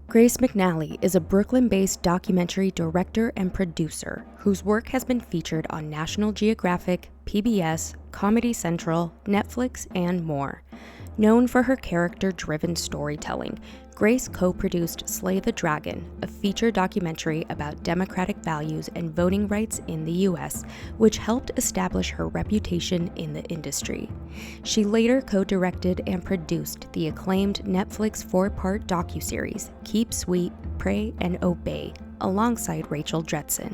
Grace McNally is a Brooklyn-based documentary director and producer whose work has been featured on National Geographic, PBS, Comedy Central, Netflix, and more. Known for her character-driven storytelling, Grace co-produced Slay the Dragon, a feature documentary about democratic values and voting rights in the U.S., which helped establish her reputation in the industry. She later co-directed and produced the acclaimed Netflix four-part docuseries Keep Sweet, Pray, and Obey, alongside Rachel Dretson.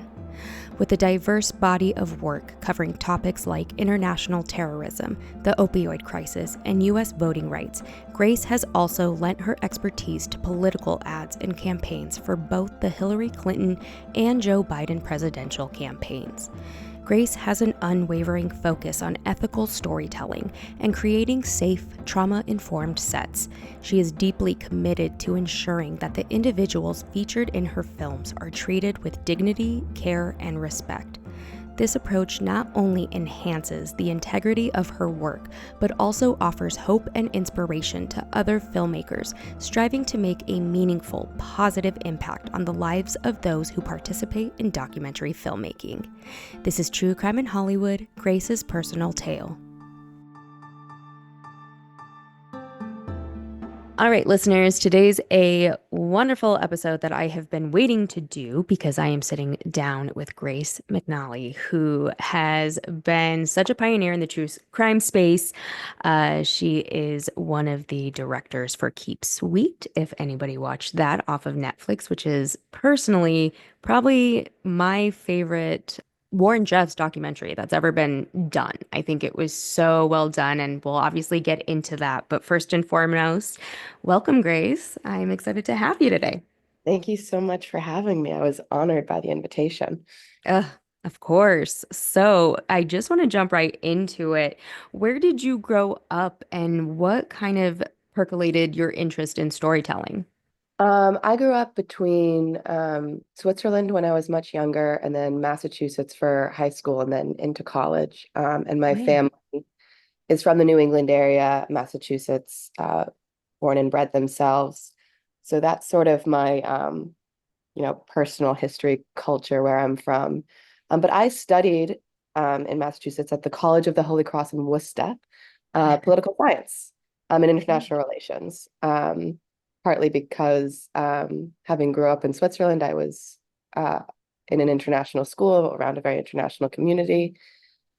With a diverse body of work covering topics like international terrorism, the opioid crisis, and U.S. voting rights, Grace has also lent her expertise to political ads and campaigns for both the Hillary Clinton and Joe Biden presidential campaigns. Grace has an unwavering focus on ethical storytelling and creating safe, trauma-informed sets. She is deeply committed to ensuring that the individuals featured in her films are treated with dignity, care, and respect. This approach not only enhances the integrity of her work, but also offers hope and inspiration to other filmmakers striving to make a meaningful, positive impact on the lives of those who participate in documentary filmmaking. This is True Crime in Hollywood, Grace's personal tale. All right, listeners, today's a wonderful episode that I have been waiting to do because I am sitting down with Grace McNally, who has been such a pioneer in the true crime space. She is one of the directors for Keep Sweet, if anybody watched that off of Netflix, which is personally probably my favorite Warren Jeffs documentary that's ever been done. I think it was so well done, and we'll obviously get into that. But first and foremost, welcome, Grace. I'm excited to have you today. Thank you so much for having me. I was honored by the invitation. Ugh, of course. So I just want to jump right into it. Where did you grow up, and what kind of percolated your interest in storytelling? I grew up between Switzerland when I was much younger, and then Massachusetts for high school, and then into college. And my Wow. family is from the New England area, Massachusetts, born and bred themselves. So that's sort of my, personal history, culture where I'm from. But I studied in Massachusetts at the College of the Holy Cross in Worcester, political science and international relations. Partly because having grew up in Switzerland, I was in an international school around a very international community.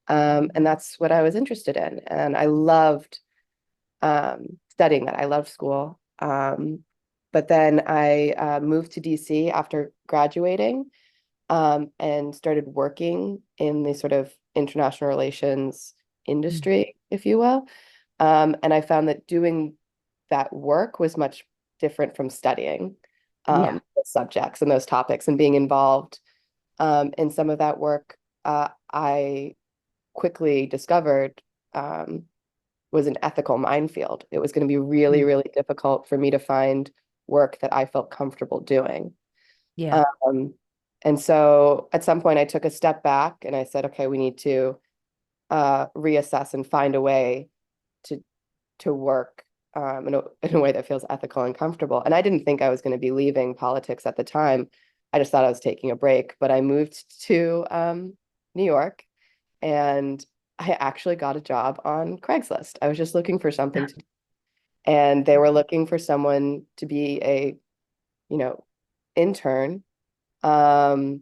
And that's what I was interested in. And I loved studying that. I loved school. But then I moved to DC after graduating and started working in the sort of international relations Mm. industry, if you will. And I found that doing that work was much different from studying Yeah. those subjects and those topics and being involved in some of that work. I quickly discovered was an ethical minefield. It was going to be really, Mm. really difficult for me to find work that I felt comfortable doing. Yeah. Um, and so at some point I took a step back and I said, okay, we need to reassess and find a way to work in a way that feels ethical and comfortable. And I didn't think I was going to be leaving politics at the time. I just thought I was taking a break. But I moved to New York and I actually got a job on Craigslist. I was just looking for something to do. And they were looking for someone to be a, you know, intern um,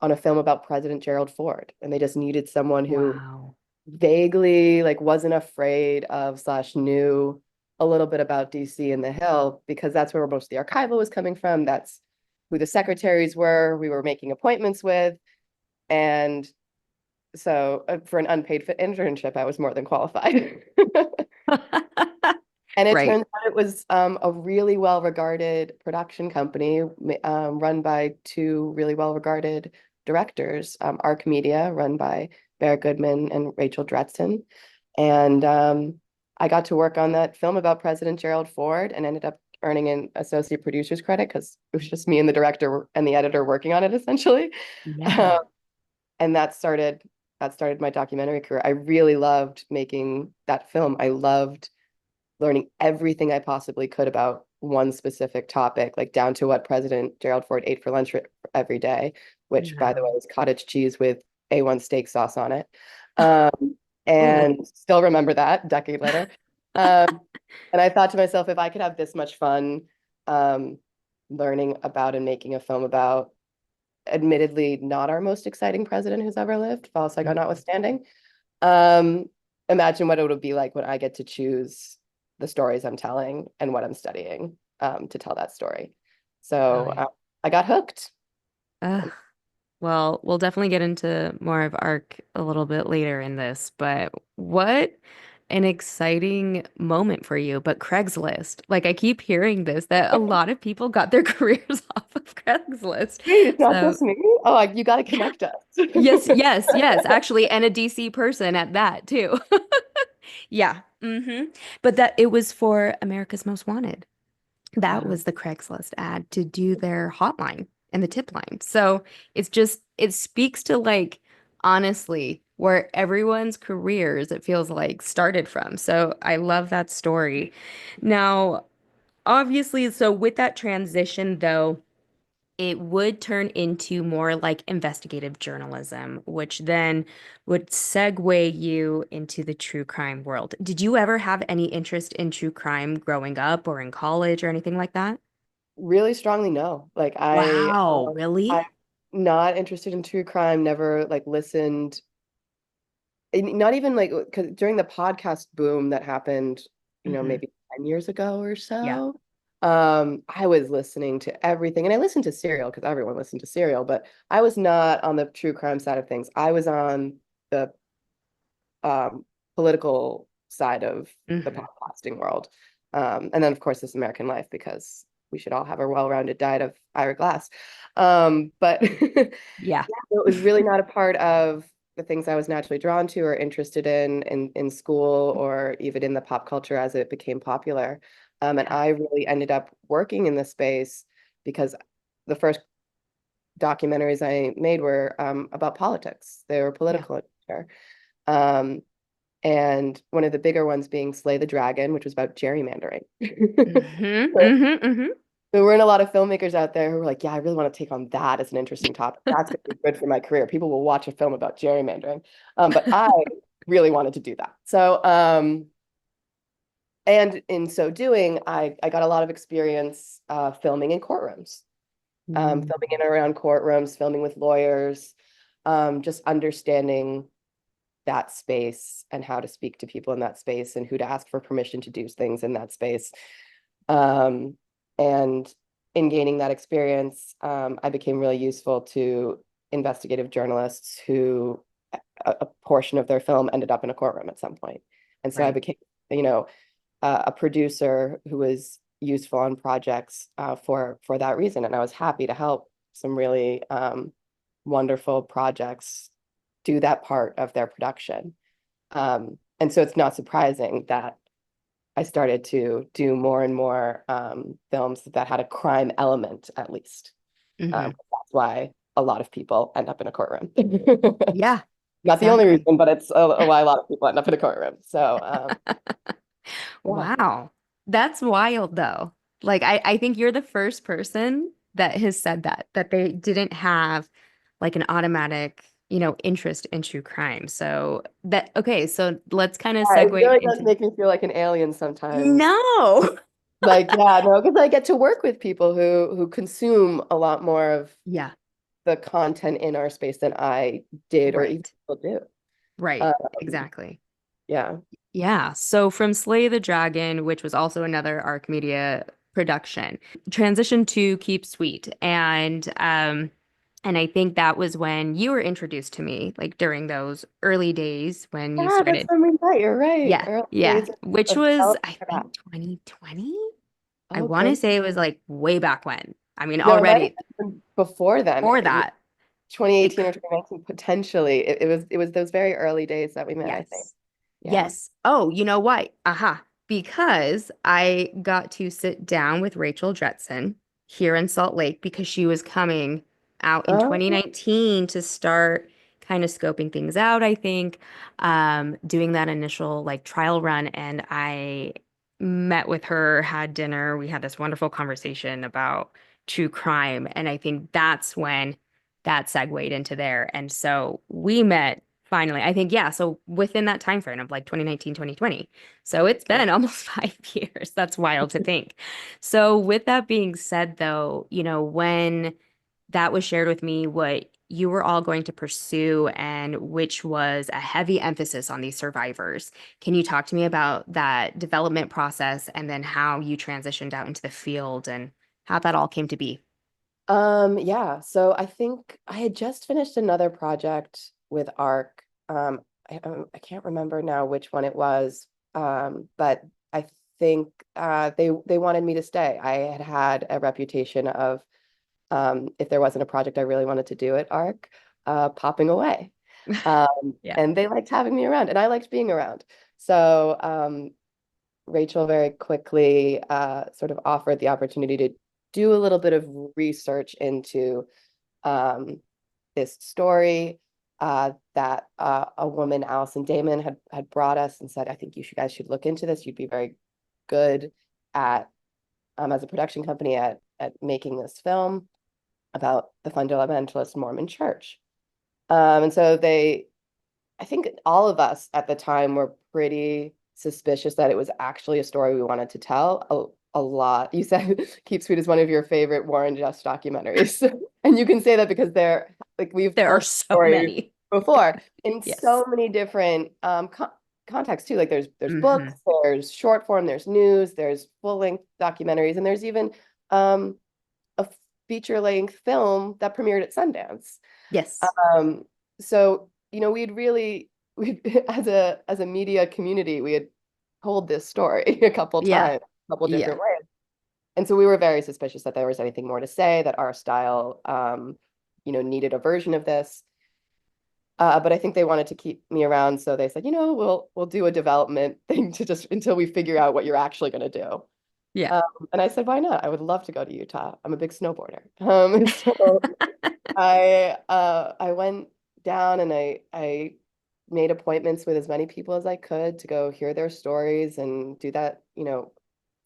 on a film about President Gerald Ford. And they just needed someone who Wow. vaguely like wasn't afraid of slash knew a little bit about DC and the Hill because that's where most of the archival was coming from. That's who the secretaries were. We were making appointments with. And so for an unpaid internship, I was more than qualified. And it Right. turns out it was a really well-regarded production company run by two really well-regarded directors, Arc Media, run by Barrett Goodman and Rachel Dretson. And I got to work on that film about President Gerald Ford and ended up earning an associate producer's credit because it was just me and the director and the editor working on it essentially. Yeah. And that started my documentary career. I really loved making that film. I loved learning everything I possibly could about one specific topic, like down to what President Gerald Ford ate for lunch every day, which, by the way, Wow. is cottage cheese with A1 steak sauce on it. Um, Ooh. and still remember that a decade later. Um, and I thought to myself, if I could have this much fun um, learning about and making a film about, admittedly, not our most exciting president who's ever lived, false ego Mhm. notwithstanding, um, imagine what it would be like when I get to choose the stories I'm telling and what I'm studying to tell that story. So Right. I got hooked. Ugh. Well, we'll definitely get into more of ARC a little bit later in this, but what an exciting moment for you. But Craigslist, like I keep hearing this, that a lot of people got their careers off of Craigslist. Wait, it's not So, just me. Oh, you got to yeah. connect us. Yes, yes, yes, actually, and a DC person at that too. Yeah. But that it was for America's Most Wanted. That Wow. was the Craigslist ad to do their hotline and the tip line. So it's just, it speaks to like, honestly, where everyone's careers, it feels like, started from. So I love that story. Now, obviously, so with that transition, though, it would turn into more like investigative journalism, which then would segue you into the true crime world. Did you ever have any interest in true crime growing up or in college or anything like that? Really strongly no. Like Wow, I'm really? not interested in true crime, never like listened. Not even like, because during the podcast boom that happened, Hmm. maybe 10 years ago or Yeah. so, I was listening to everything. And I listened to Serial because everyone listened to Serial, but I was not on the true crime side of things. I was on the political side of the Hmm. podcasting world. And then, of course, This American Life, because we should all have a well-rounded diet of Ira Glass. But Yeah. it was really not a part of the things I was naturally drawn to or interested in school or even in the pop culture as it became popular. And Yeah. I really ended up working in this space because the first documentaries I made were about politics. They were Yeah. political in nature. Um, and one of the bigger ones being Slay the Dragon, which was about gerrymandering. Hmm. So Hmm. Hmm. there weren't a lot of filmmakers out there who were like, yeah, I really want to take on that as an interesting topic. That's going to be good for my career. People will watch a film about gerrymandering. But I really wanted to do that. So, and in so doing, I got a lot of experience filming in courtrooms, Mm. filming in and around courtrooms, filming with lawyers, just understanding that space and how to speak to people in that space and who to ask for permission to do things in that space. Um, and in gaining that experience, I became really useful to investigative journalists who a portion of their film ended up in a courtroom at some point. And so I Right. became, a producer who was useful on projects for that reason. And I was happy to help some really wonderful projects do that part of their production. And so it's not surprising that I started to do more and more films that had a crime element, at least. Hmm. That's why a lot of people end up in a courtroom. Yeah, Not the only exactly. reason, but it's why a lot of people end up in a courtroom. So, yeah. Wow. That's wild though. Like I think you're the first person that has said that, that they didn't have like an automatic, interest in true crime. So that okay, so let's kind of Yeah, it segue really does into make me feel like an alien sometimes. no. Like, yeah, no, because I get to work with people who consume a lot more of Yeah, the content in our space than I did or even right. still do. Right. Um, Exactly. yeah. Yeah. So from Slay the Dragon, which was also another Arc Media production, transitioned to Keep Sweet. And I think that was when you were introduced to me, like during those early days when you Yeah, that's started. when we met. You're right. Yeah. Early Yeah. days Which of was, I development. think, 2020. I Oh, want to could say it was like way back when. I mean, no, it might have already been before then. before that, it 2018 or could. 2019, potentially. It was those very early days that we met, I think. Yes. Yeah. Yes. Oh, you know what? Aha. Because I got to sit down with Rachel Dretson here in Salt Lake because she was coming out in Oh, 2019 to start kind of scoping things out, I think, doing that initial like trial run. And met with her, had dinner. We had this wonderful conversation about true crime. And I think that's when that segued into there. And so we met finally, I think, yeah. So within that time frame of like 2019, 2020. So it's Yeah. been almost 5 years. That's wild to think. So with that being said, though, when that was shared with me, what you were all going to pursue, and which was a heavy emphasis on these survivors. Can you talk to me about that development process and then how you transitioned out into the field and how that all came to be? Yeah, so I think I had just finished another project with ARC. I can't remember now which one it was, but I think they wanted me to stay. I had had a reputation of if there wasn't a project I really wanted to do at ARC, popping away. Yeah. And they liked having me around, and I liked being around. So Rachel very quickly sort of offered the opportunity to do a little bit of research into um, this story that a woman, Allison Damon, had brought us and said, I think guys should look into this. You'd be very good at as a production company at making this film about the fundamentalist Mormon church. And so I think all of us at the time were pretty suspicious that it was actually a story we wanted to tell. A lot. You said Keep Sweet is one of your favorite Warren Jeffs documentaries. And you can say that because they're like we've There are told so stories many. before in Yes. so many different contexts too. Like there's books, Hmm. there's short form, there's news, there's full length documentaries, and there's even um, a feature length film that premiered at Sundance. Yes. Um, so, we'd really, we as a media community, we had told this story a couple Yeah. times, a couple Yeah. different ways. And so we were very suspicious that there was anything more to say, that our style, needed a version of this. But I think they wanted to keep me around, so they said, we'll do a development thing to just until we figure out what you're actually going to do. Yeah. Um, and I said, why not? I would love to go to Utah. I'm a big snowboarder. So I went down and I made appointments with as many people as I could to go hear their stories and do that,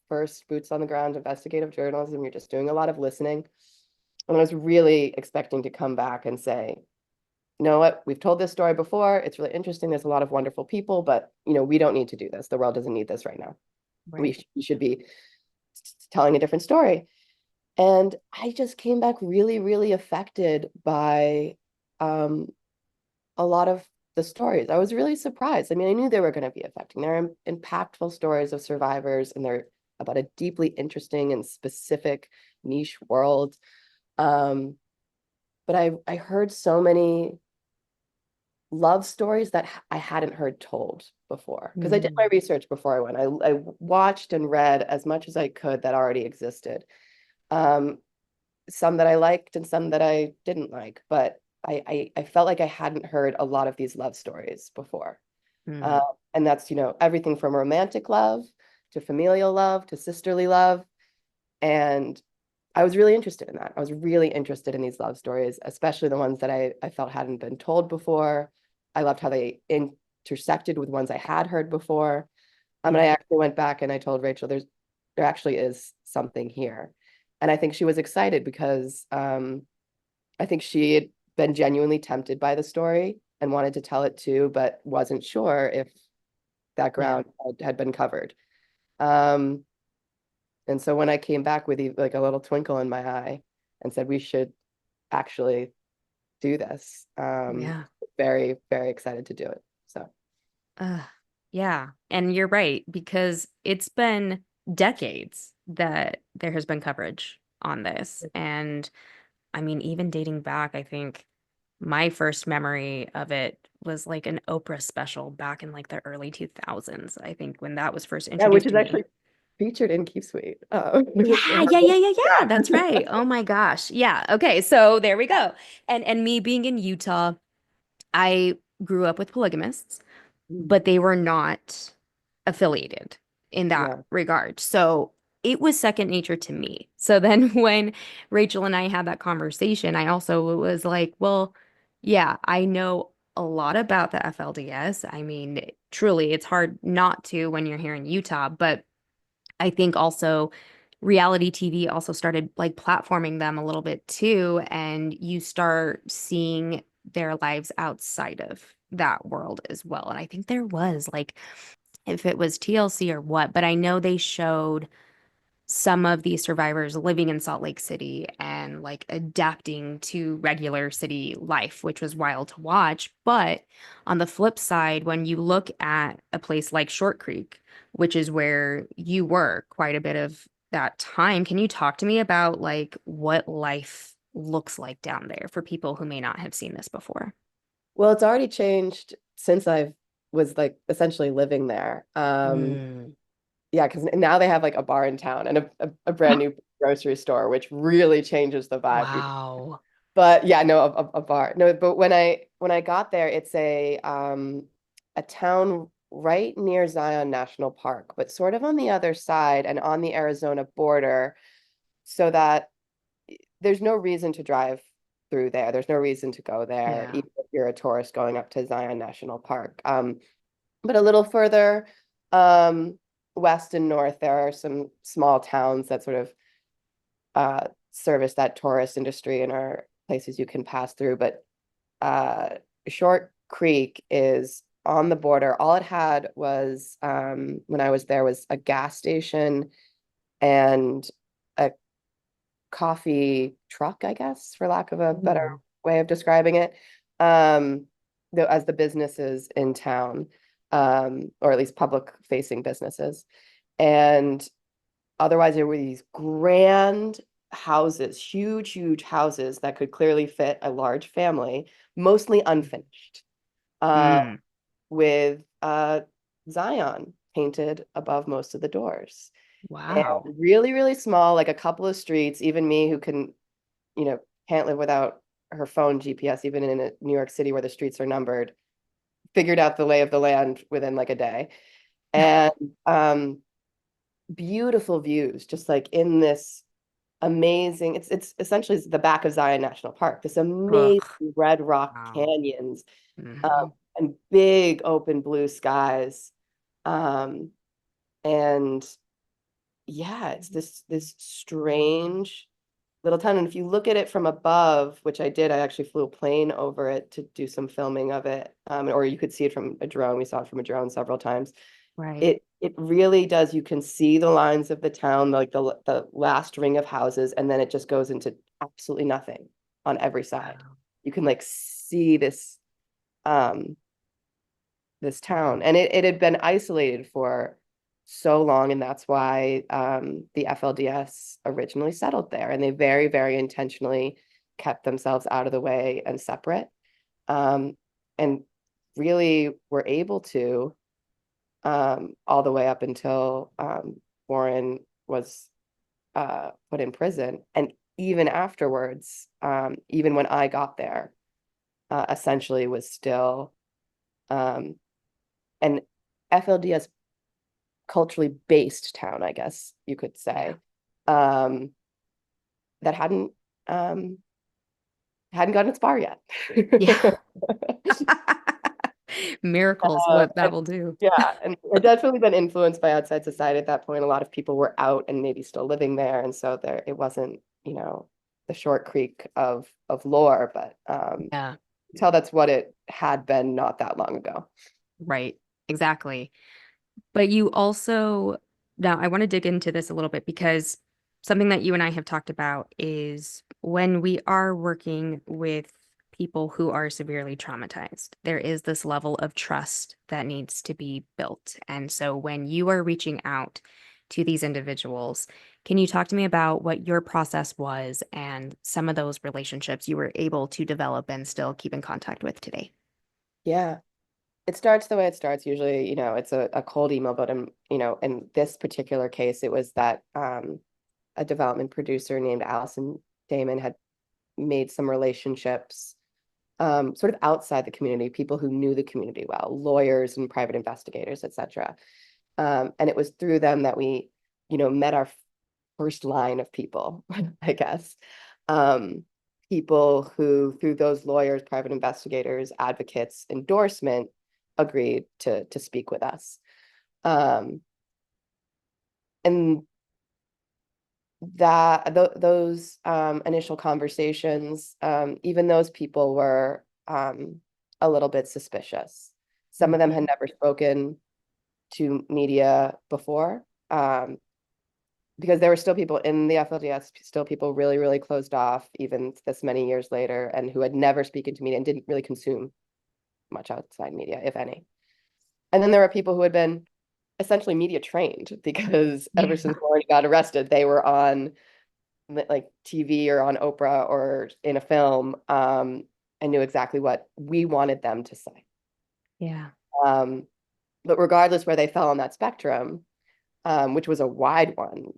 first boots on the ground investigative journalism. You're just doing a lot of listening. And I was really expecting to come back and say, you know what, we've told this story before. It's really interesting. There's a lot of wonderful people, but we don't need to do this. The world doesn't need this right now. Right. We should be telling a different story. And I just came back really, really affected by um, a lot of the stories. I was really surprised. I mean, I knew they were going to be affecting. They're impactful stories of survivors, and they're about a deeply interesting and specific niche world. Um, but I heard so many love stories that I hadn't heard told before because I did my Mm. research before I went. I watched and read as much as I could that already existed. Um, some that I liked and some that I didn't like, but I felt like I hadn't heard a lot of these love stories before. Uh, Mm. and that's, everything from romantic love to familial love to sisterly love. And I was really interested in that. I was really interested in these love stories, especially the ones that I felt hadn't been told before. I loved how they intersected with ones I had heard before. And I Yeah. actually went back and I told Rachel, there actually is something here. And I think she was excited because I think she had been genuinely tempted by the story and wanted to tell it too, but wasn't sure if that Yeah. ground had been covered. Um, and so when I came back with like a little twinkle in my eye and said we should actually do this, Yeah. very, very excited to do it. So Uh, yeah. And you're right, because it's been decades that there has been coverage on this. And I mean, even dating back, I think my first memory of it was like an Oprah special back in like the early 2000s. I think when that was first yeah, which introduced is to me. actually featured in Keep Sweet. Yeah, yeah, yeah, yeah, yeah. That's right. Oh my gosh. Yeah. Okay. So there we go. And me being in Utah, I grew up with polygamists, but they were not affiliated in that Yeah. regard. So it was second nature to me. So then when Rachel and I had that conversation, I also was like, well, yeah, I know a lot about the FLDS. I mean, truly, it's hard not to when you're here in Utah, but I think also reality TV also started like platforming them a little bit too, and you start seeing their lives outside of that world as well. And I think there was like, if it was TLC or what, but I know they showed some of these survivors living in Salt Lake City and like adapting to regular city life, which was wild to watch. But on the flip side, when you look at a place like Short Creek, which is where you were quite a bit of that time, can you talk to me about like what life looks like down there for people who may not have seen this before? Well, it's already changed since I was like essentially living there. Mm. Yeah, because now they have like a bar in town and a brand new grocery store, which really changes the vibe. Wow. But yeah, no, a bar. No, but when I got there, it's a town right near Zion National Park, but sort of on the other side and on the Arizona border, so that there's no reason to drive through there. There's no reason to go there, Yeah. even if you're a tourist going up to Zion National Park. But a little further west and north, there are some small towns that sort of service that tourist industry and are places you can pass through. But uh, Short Creek is on the border. All it had was when I was there was a gas station and a coffee truck, I guess, for lack of a better Ooh. way of describing it, um, as the businesses in town, or at least public facing businesses. And otherwise, there were these grand houses, huge, huge houses that could clearly fit a large family, mostly unfinished, uh, Mm. with Zion painted above most of the doors. And Wow. really, really small, like a couple of streets, even me who can, can't live without her phone GPS, even in New York City where the streets are numbered, figured out the lay of the land within like a day. And beautiful views, just like in this amazing, it's essentially the back of Zion National Park, this amazing Ugh. red rock Wow. canyons, Hmm. and big open blue skies. Um, and yeah, it's this strange little town. And if you look at it from above, which I did, I actually flew a plane over it to do some filming of it. Or you could see it from a drone. We saw it from a drone several times. Right. It really does. You can see the lines of the town, like the last ring of houses, and then it just goes into absolutely nothing on every side. Wow. You can like see um this town. And it had been isolated for so long, and that's why the FLDS originally settled there. And they very, very intentionally kept themselves out of the way and separate. Um, and really were able to, all the way up until Warren was put in prison. And even afterwards, even when I got there, essentially was still um, an FLDS culturally based town, I guess you could Yeah. say, um, that um, hadn't gotten its bar yet. Yeah. Miracles, what that And will do. yeah, and it definitely been influenced by outside society at that point. A lot of people were out and maybe still living there, and so there it wasn't, the Short Creek of lore, but Yeah, tell that's what it had been not that long ago. right. Exactly. But you also, now I want to dig into this a little bit because something that you and I have talked about is when we are working with people who are severely traumatized, there is this level of trust that needs to be built. And so when you are reaching out to these individuals, can you talk to me about what your process was and some of those relationships you were able to develop and still keep in contact with today? Yeah. It starts the way it starts. Usually, it's a cold email, but in this particular case, it was that a development producer named Allison Damon had made some relationships, sort of outside the community, people who knew the community well, lawyers and private investigators, etc. And it was through them that we, met our first line of people, I guess. Um, People who, through those lawyers, private investigators, advocates, endorsement, agreed to speak with us. Um, and that those initial conversations, even those people were a little bit suspicious. Some of them had Mhm. never spoken to media before, because there were still people in the FLDS, still people really, really closed off, even this many years later, and who had never spoken to media and didn't really consume much outside media, if any. And then there were people who had been essentially media trained because ever Yeah. since Lauren got arrested, they were on like TV or on Oprah or in a film, and knew exactly what we wanted them to say. Yeah. Um, but regardless where they fell on that spectrum, which was a wide one,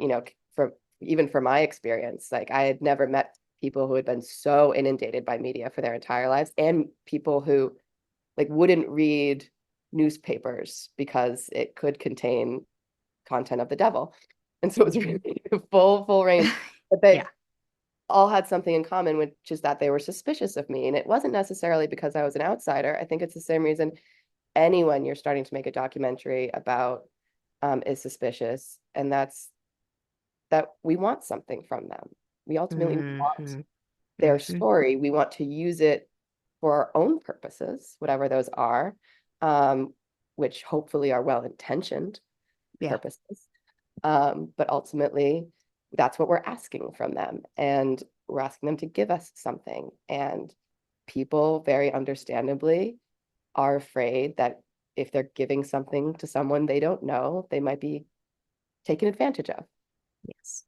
for even for my experience, like I had never met people who had been so inundated by media for their entire lives, and people who like wouldn't read newspapers because it could contain content of the devil. And so it was Mhm. really full range. But they Yeah. all had something in common, which is that they were suspicious of me. And it wasn't necessarily because I was an outsider. I think it's the same reason anyone you're starting to make a documentary about is suspicious. And that's that we want something from them. We ultimately want Hmm. their Hmm. story. We want to use it for our own purposes, whatever those are, um, which hopefully are well-intentioned Yeah. purposes. But ultimately, that's what we're asking from them. And we're asking them to give us something. And people, very understandably, are afraid that if they're giving something to someone they don't know, they might be taken advantage of. Yes.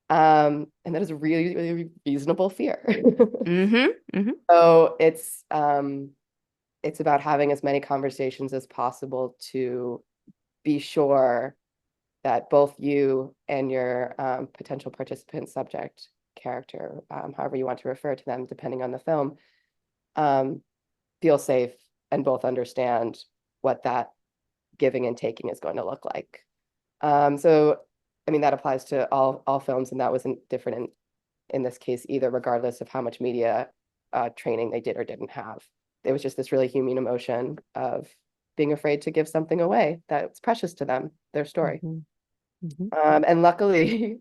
And that is a really, really reasonable fear. Hmm. Hmm. So it's about having as many conversations as possible to be sure that both you and your potential participant, subject, character, however you want to refer to them, depending on the film, um, feel safe and both understand what that giving and taking is going to look like. So, I mean, that applies to all films, and that wasn't different in this case either, regardless of how much media training they did or didn't have. It was just this really human emotion of being afraid to give something away that's precious to them, their story. Hmm. Hmm. And luckily,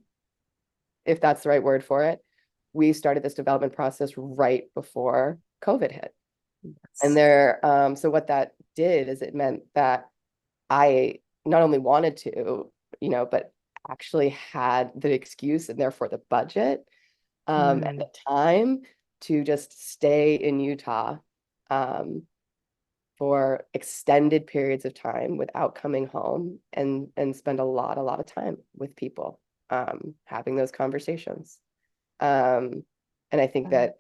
if that's the right word for it, we started this development process right before COVID hit. And Yes. so what that did is it meant that I not only wanted to, but actually had the excuse and therefore the budget, and Mm. the time to just stay in Utah, um, for extended periods of time without coming home and spend a lot of time with people, having those conversations. Um, and I think that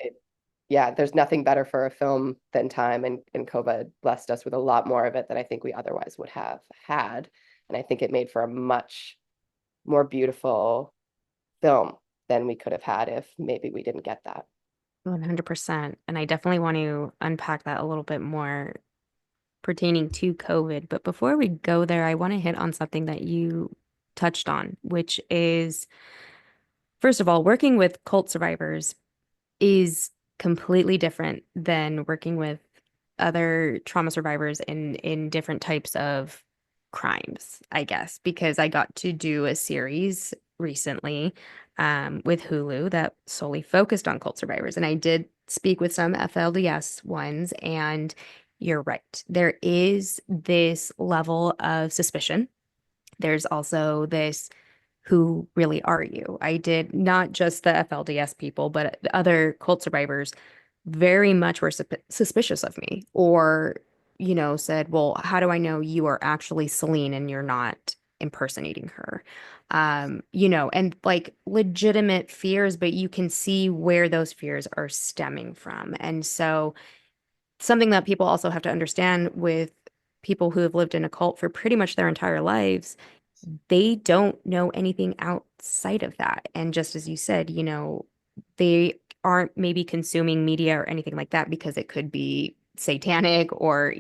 yeah, there's nothing better for a film than time, and COVID blessed us with a lot more of it than I think we otherwise would have had. And I think it made for a much more beautiful film than we could have had if maybe we didn't get that. 100%. And I definitely want to unpack that a little bit more pertaining to COVID. But before we go there, I want to hit on something that you touched on, which is, first of all, working with cult survivors is completely different than working with other trauma survivors in different types of crimes, I guess, because I got to do a series recently with Hulu that solely focused on cult survivors. And I did speak with some FLDS ones, and you're right. There is this level of suspicion. There's also this, who really are you? I did not just the FLDS people, but other cult survivors very much were suspicious of me, or, said, well, how do I know you are actually Celene and you're not impersonating her? And like legitimate fears, but you can see where those fears are stemming from. And so something that people also have to understand with people who have lived in a cult for pretty much their entire lives, they don't know anything outside of that. And just as you said, they aren't maybe consuming media or anything like that because it could be satanic or,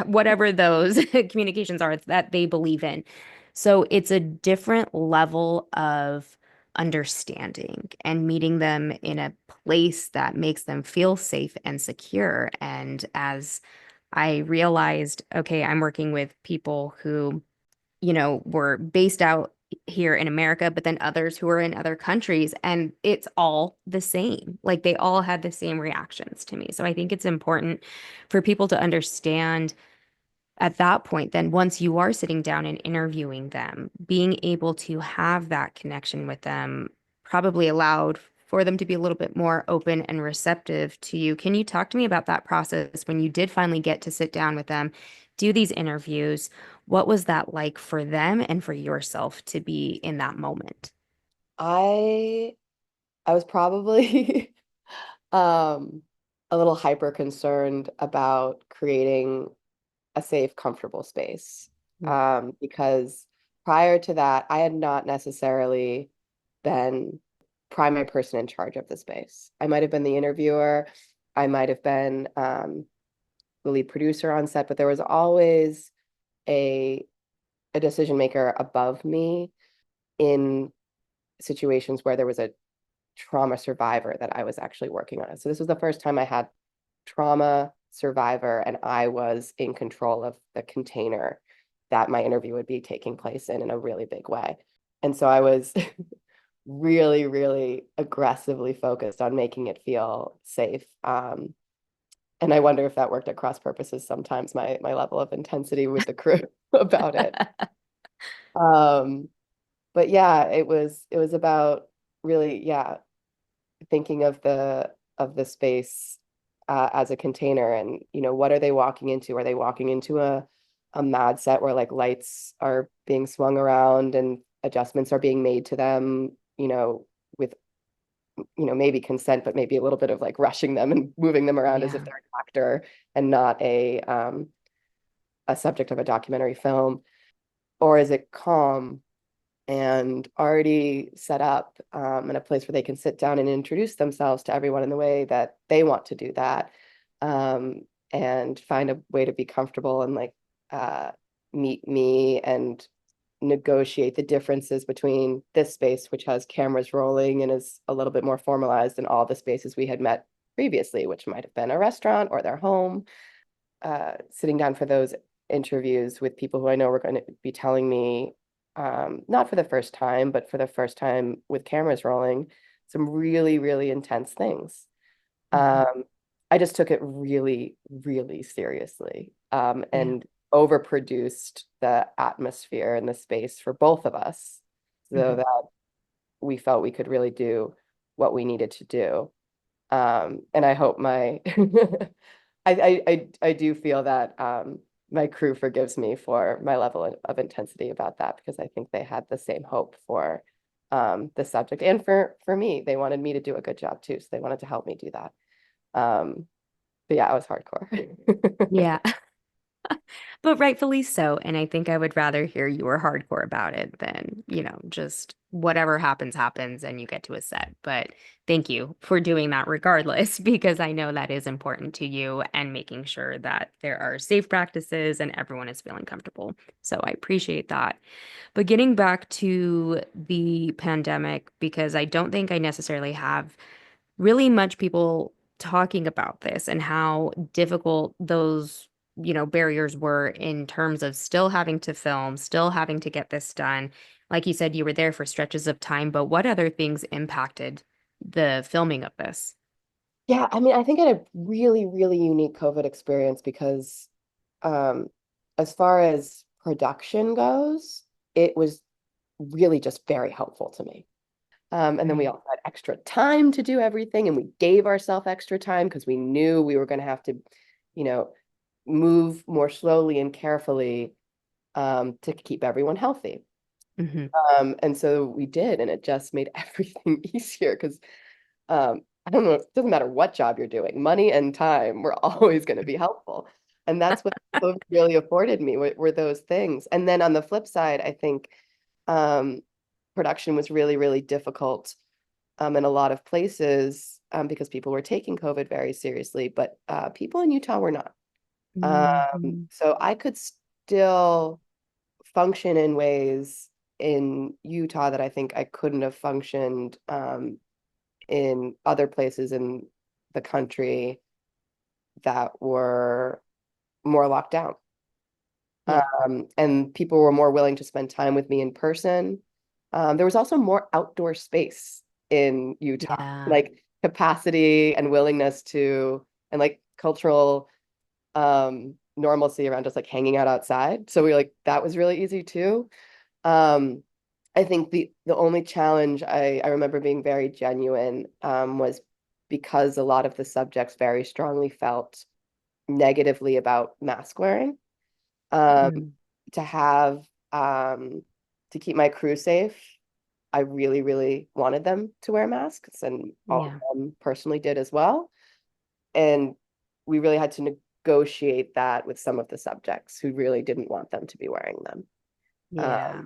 whatever those communications are that they believe in. So it's a different level of understanding and meeting them in a place that makes them feel safe and secure. And as I realized, okay, I'm working with people who were based out here in America, but then others who are in other countries, and it's all the same. Like they all had the same reactions to me. So I think it's important for people to understand at that point, then once you are sitting down and interviewing them, being able to have that connection with them probably allowed for them to be a little bit more open and receptive to you. Can you talk to me about that process when you did finally get to sit down with them, do these interviews? What was that like for them and for yourself to be in that moment? I I was probably um a little hyper concerned about creating a safe, comfortable space. Because prior to that, I had not necessarily been primary person in charge of the space. I might have been the interviewer, I might have been the lead producer on set, but there was always a a decision maker above me in situations where there was a trauma survivor that I was actually working on. So this was the first time I had trauma survivor and I was in control of the container that my interview would be taking place in a really big way. And so I was really, really aggressively focused on making it feel safe. And I wonder if that worked at cross purposes sometimes, my level of intensity with the crew about it. Um, but yeah, it was about really, yeah, thinking of the space as a container and what are they walking into? Are they walking into a mad set where like lights are being swung around and adjustments are being made to them, with maybe consent, but maybe a little bit of like rushing them and moving them around as if Yeah. they're an actor and not a subject of a documentary film? Or is it calm and already set up in a place where they can sit down and introduce themselves to everyone in the way that they want to do that, um, and find a way to be comfortable and like uh, meet me and negotiate the differences between this space, which has cameras rolling and is a little bit more formalized than all the spaces we had met previously, which might have been a restaurant or their home. Sitting down for those interviews with people who I know were going to be telling me, not for the first time, but for the first time with cameras rolling, some really, really intense things. Mhm. Um, I just took it really, really seriously, Yeah. and overproduced the atmosphere and the space for both of us so Mhm. that we felt we could really do what we needed to do. And I hope my I do feel that my crew forgives me for my level of intensity about that because I think they had the same hope for the subject and for me. They wanted me to do a good job too, so they wanted to help me do that. Um, but yeah, I was hardcore. Yeah. But rightfully so. And I think I would rather hear you were hardcore about it than, just whatever happens, happens and you get to a set. But thank you for doing that regardless, because I know that is important to you and making sure that there are safe practices and everyone is feeling comfortable. So I appreciate that. But getting back to the pandemic, because I don't think I necessarily have really much people talking about this and how difficult those, barriers were in terms of still having to film, still having to get this done. Like you said, you were there for stretches of time, but what other things impacted the filming of this? Yeah, I mean, I think I had a really, really unique COVID experience because um, as far as production goes, it was really just very helpful to me. And then we Right. also had extra time to do everything, and we gave ourselves extra time because we knew we were going to have to, you know, move more slowly and carefully to keep everyone healthy. Hmm. And so we did, and it just made everything easier because I don't know, it doesn't matter what job you're doing, money and time were always going to be helpful. And that's what COVID really afforded me were those things. And then on the flip side, I think um, production was really, really difficult in a lot of places because people were taking COVID very seriously, but people in Utah were not. Hmm. So I could still function in ways in Utah that I think I couldn't have functioned in other places in the country that were more locked down. Yeah. And people were more willing to spend time with me in person. There was also more outdoor space in Utah, Yeah. like capacity and willingness to, and like cultural normalcy around just like hanging out outside. So we like that was really easy too. Um, I think the only challenge I remember being very genuine was because a lot of the subjects very strongly felt negatively about mask wearing. Um, Mm, to have to keep my crew safe, I really, really wanted them to wear masks, and all of yeah. them personally did as well. And we really had to negotiate that with some of the subjects who really didn't want them to be wearing them. Yeah.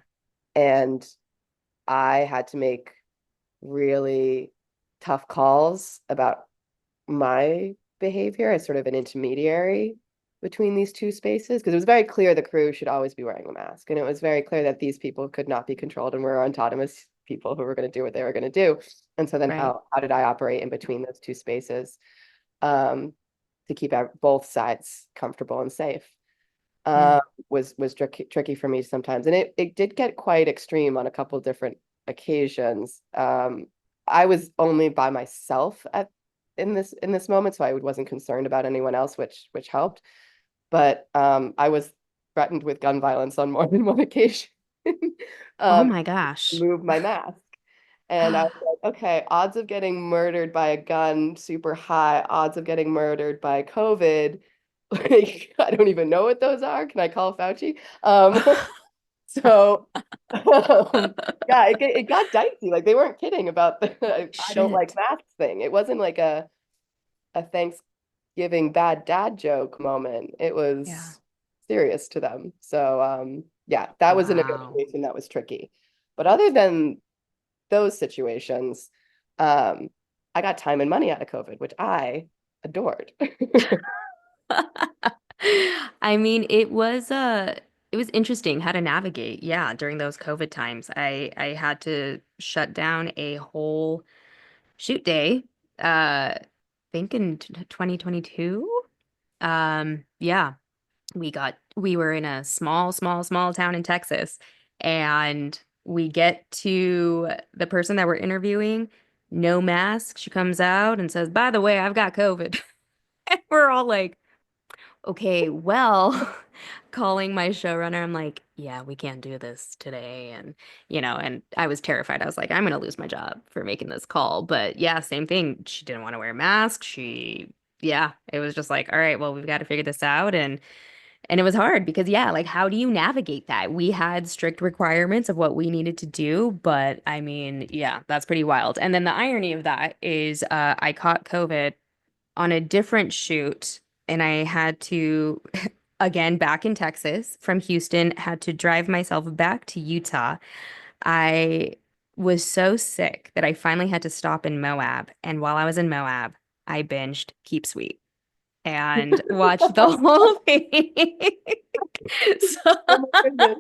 And I had to make really tough calls about my behavior as sort of an intermediary between these two spaces because it was very clear the crew should always be wearing a mask. And it was very clear that these people could not be controlled and were autonomous people who were going to do what they were going to do. And so then Right. how did I operate in between those two spaces um, to keep both sides comfortable and safe? Yeah. uh, was tricky for me sometimes, and it did get quite extreme on a couple of different occasions. I was only by myself at in this moment, so I wasn't concerned about anyone else, which helped. But I was threatened with gun violence on more than one occasion. Oh um, my gosh. Move my mask. And I was like, okay, odds of getting murdered by a gun, super high. Odds of getting murdered by COVID, like, I don't even know what those are. Can I call Fauci? So, yeah, it got dicey. Like, they weren't kidding about the I don't like Shit. masks thing. It wasn't like a Thanksgiving bad dad joke moment. It Yeah. was serious to them. So, yeah, that was a Wow. negotiation that was tricky. But other than those situations, um, I got time and money out of COVID, which I adored. I mean, it was interesting how to navigate. Yeah, during those COVID times. I had to shut down a whole shoot day. Think in 2022. Yeah, we were in a small town in Texas, and we get to the person that we're interviewing, no mask. She comes out and says, "By the way, I've got COVID." And we're all like, okay, well, calling my showrunner, I'm like, yeah, we can't do this today. And, and I was terrified. I was like, I'm going to lose my job for making this call. But yeah, same thing. She didn't want to wear a mask. Yeah, it was just like, all right, well, we've got to figure this out. And it was hard because, yeah, like, how do you navigate that? We had strict requirements of what we needed to do. But I mean, yeah, that's pretty wild. And then the irony of that is I caught COVID on a different shoot, and I had to, again, back in Texas from Houston, had to drive myself back to Utah. I was so sick that I finally had to stop in Moab. And while I was in Moab, I binged Keep Sweet and watched the whole thing. So Oh my goodness.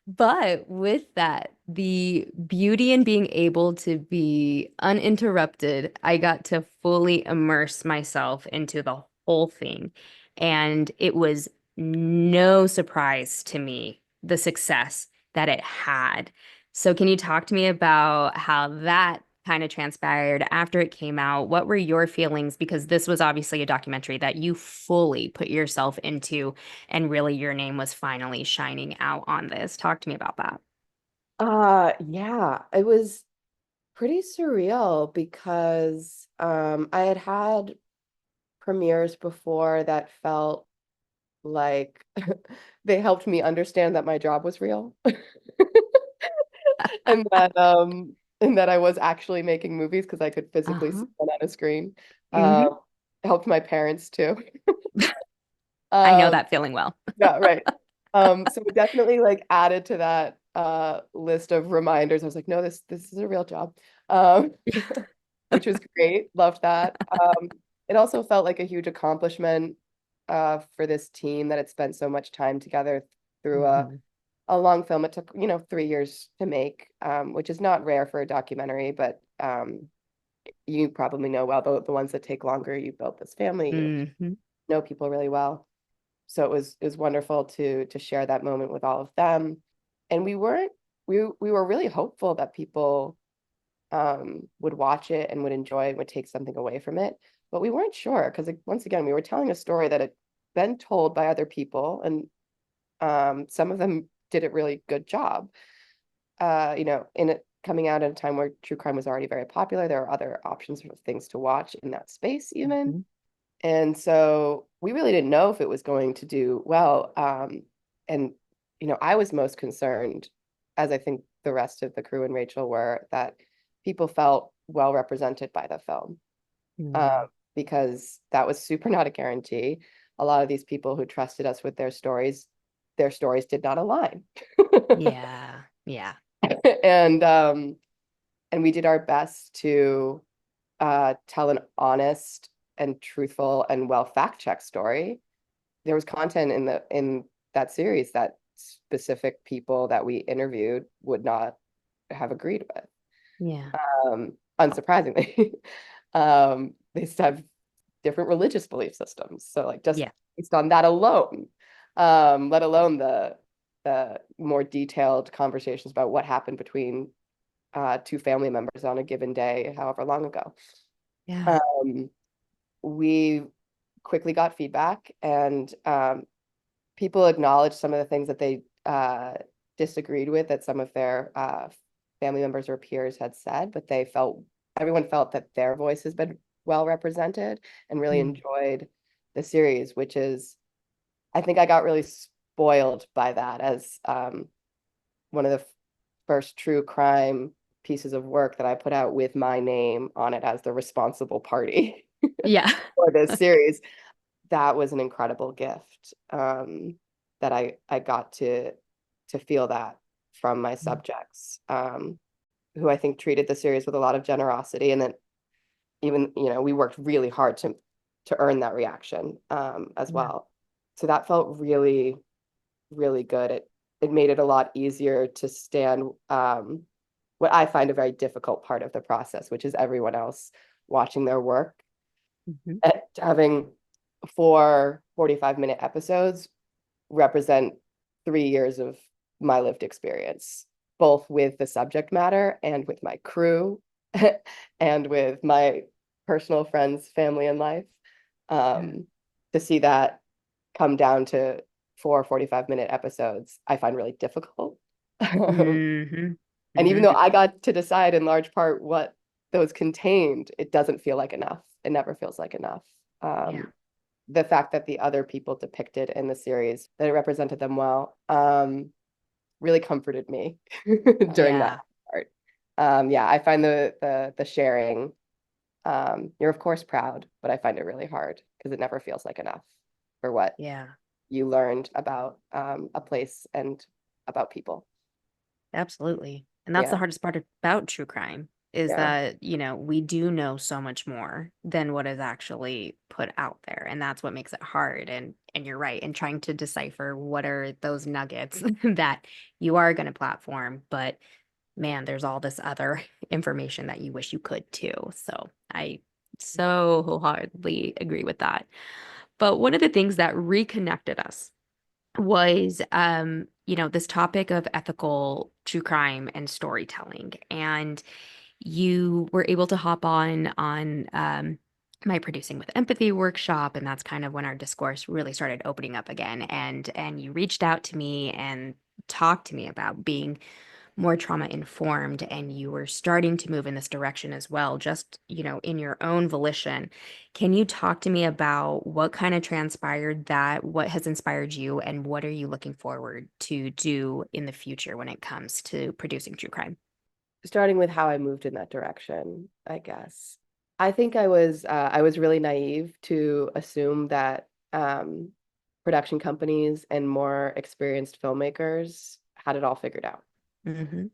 but with that, the beauty in being able to be uninterrupted, I got to fully immerse myself into the whole thing. And it was no surprise to me the success that it had. So, can you talk to me about how that kind of transpired after it came out? What were your feelings? Because this was obviously a documentary that you fully put yourself into, and really your name was finally shining out on this. Talk to me about that. Yeah, it was pretty surreal because I had had premieres before that felt like they helped me understand that my job was real. And that I was actually making movies because I could physically Uh-huh. see one on a screen. Hmm. Helped my parents too. I know Um, that feeling well. yeah, right. So it definitely like added to that list of reminders. I was like, no, this is a real job. Um, which was great. Loved that. It also felt like a huge accomplishment for this team that had spent so much time together through Hmm. a long film. It took, 3 years to make, which is not rare for a documentary, but you probably know well the ones that take longer. You built this family, you Hmm. know people really well. So it was wonderful to share that moment with all of them. And we weren't we were really hopeful that people would watch it and would enjoy it, would take something away from it. But we weren't sure because, like, once again, we were telling a story that had been told by other people, and some of them did a really good job. In it coming out at a time where true crime was already very popular, there were other options of things to watch in that space, even. Mhm. And so we really didn't know if it was going to do well. And, I was most concerned, as I think the rest of the crew and Rachel were, that people felt well represented by the film, Mm. because that was super not a guarantee. A lot of these people who trusted us with their stories did not align. Yeah. Yeah. And and we did our best to tell an honest and truthful and well fact-checked story. There was content in that series that specific people that we interviewed would not have agreed with. Yeah. Unsurprisingly, they just have different religious belief systems. So, like, just Yeah. based on that alone, let alone the more detailed conversations about what happened between two family members on a given day, however long ago. Yeah. Um, we quickly got feedback, and people acknowledged some of the things that they disagreed with that some of their family members or peers had said, but everyone felt that their voice has been well represented and really Mm. enjoyed the series, which is, I think I got really spoiled by that as one of the first true crime pieces of work that I put out with my name on it as the responsible party Yeah. for this series. That was an incredible gift, that I got to feel that from my subjects, who I think treated the series with a lot of generosity, and then even, we worked really hard to earn that reaction, as Yeah. well. So that felt really, really good. It made it a lot easier to stand what I find a very difficult part of the process, which is everyone else watching their work Mhm. and having 4 45-minute episodes represent 3 years of my lived experience, both with the subject matter and with my crew and with my personal friends, family, and life. Yeah. To see that come down to 4 45-minute episodes, I find really difficult. Hmm. And even Hmm. though I got to decide in large part what those contained, it doesn't feel like enough. It never feels like enough. Yeah. The fact that the other people depicted in the series, that it represented them well, really comforted me during that Yeah. part. Yeah, I find the sharing, you're of course proud, but I find it really hard because it never feels like enough for what Yeah. you learned about a place and about people. Absolutely. And that's the Yeah, hardest part about true crime is yeah, that, we do know so much more than what is actually put out there. And that's what makes it hard. And you're right. And trying to decipher what are those nuggets that you are going to platform, but man, there's all this other information that you wish you could too. So I so wholeheartedly agree with that. But one of the things that reconnected us was this topic of ethical true crime and storytelling. And you were able to hop on my producing with empathy workshop, and that's kind of when our discourse really started opening up again. And you reached out to me and talked to me about being more trauma informed, and you were starting to move in this direction as well, just in your own volition. Can you talk to me about what kind of transpired, that what has inspired you, and what are you looking forward to do in the future when it comes to producing true crime? starting with how I moved in that direction, I guess. I think I was really naive to assume that production companies and more experienced filmmakers had it all figured out. Hmm.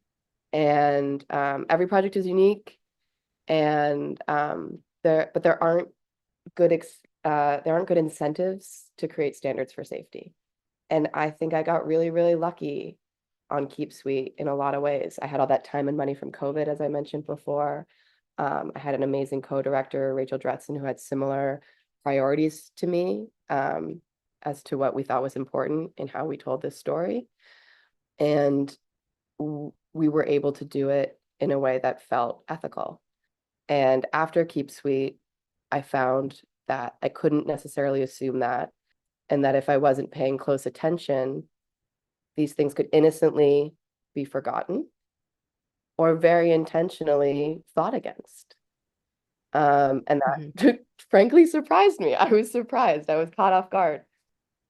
And every project is unique, and there aren't good incentives to create standards for safety. And I think I got really, really lucky on Keep Sweet in a lot of ways. I had all that time and money from COVID, as I mentioned before. I had an amazing co-director, Rachel Dretzen, who had similar priorities to me, as to what we thought was important in how we told this story. And we were able to do it in a way that felt ethical. And after Keep Sweet, I found that I couldn't necessarily assume that, and that if I wasn't paying close attention, these things could innocently be forgotten or very intentionally fought against. And Mhm. that frankly surprised me. I was surprised. I was caught off guard.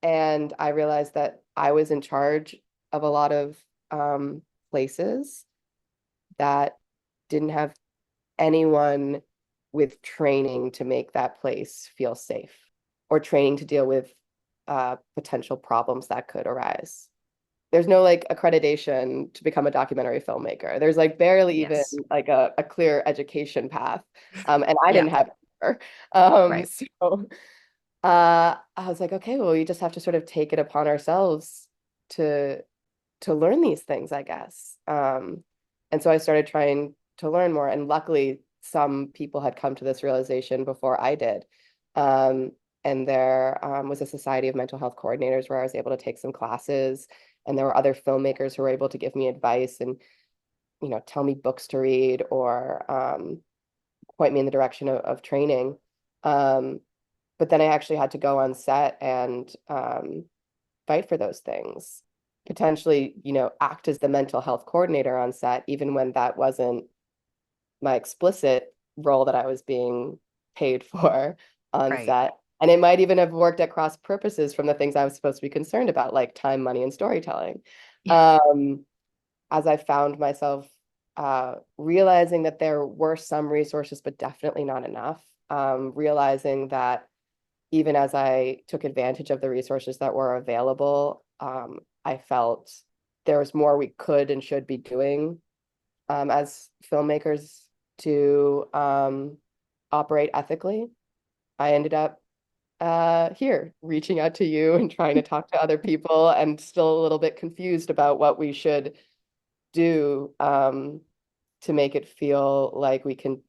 And I realized that I was in charge of a lot of places that didn't have anyone with training to make that place feel safe or training to deal with potential problems that could arise. There's no like accreditation to become a documentary filmmaker. There's like barely even Yes. like a clear education path. And I Yeah. didn't have it either. Right. So I was like, okay, well, we just have to sort of take it upon ourselves to to learn these things, I guess. And so I started trying to learn more. And luckily, some people had come to this realization before I did. Um, and there was a Society of Mental Health Coordinators where I was able to take some classes. And there were other filmmakers who were able to give me advice and, tell me books to read or point me in the direction of training. Um, but then I actually had to go on set and fight for those things, potentially, act as the mental health coordinator on set, even when that wasn't my explicit role that I was being paid for on Right. set. And it might even have worked at cross purposes from the things I was supposed to be concerned about, like time, money, and storytelling. Yeah. Um, as I found myself realizing that there were some resources, but definitely not enough. Realizing that even as I took advantage of the resources that were available, I felt there was more we could and should be doing as filmmakers to operate ethically. I ended up here reaching out to you and trying to talk to other people and still a little bit confused about what we should do to make it feel like we can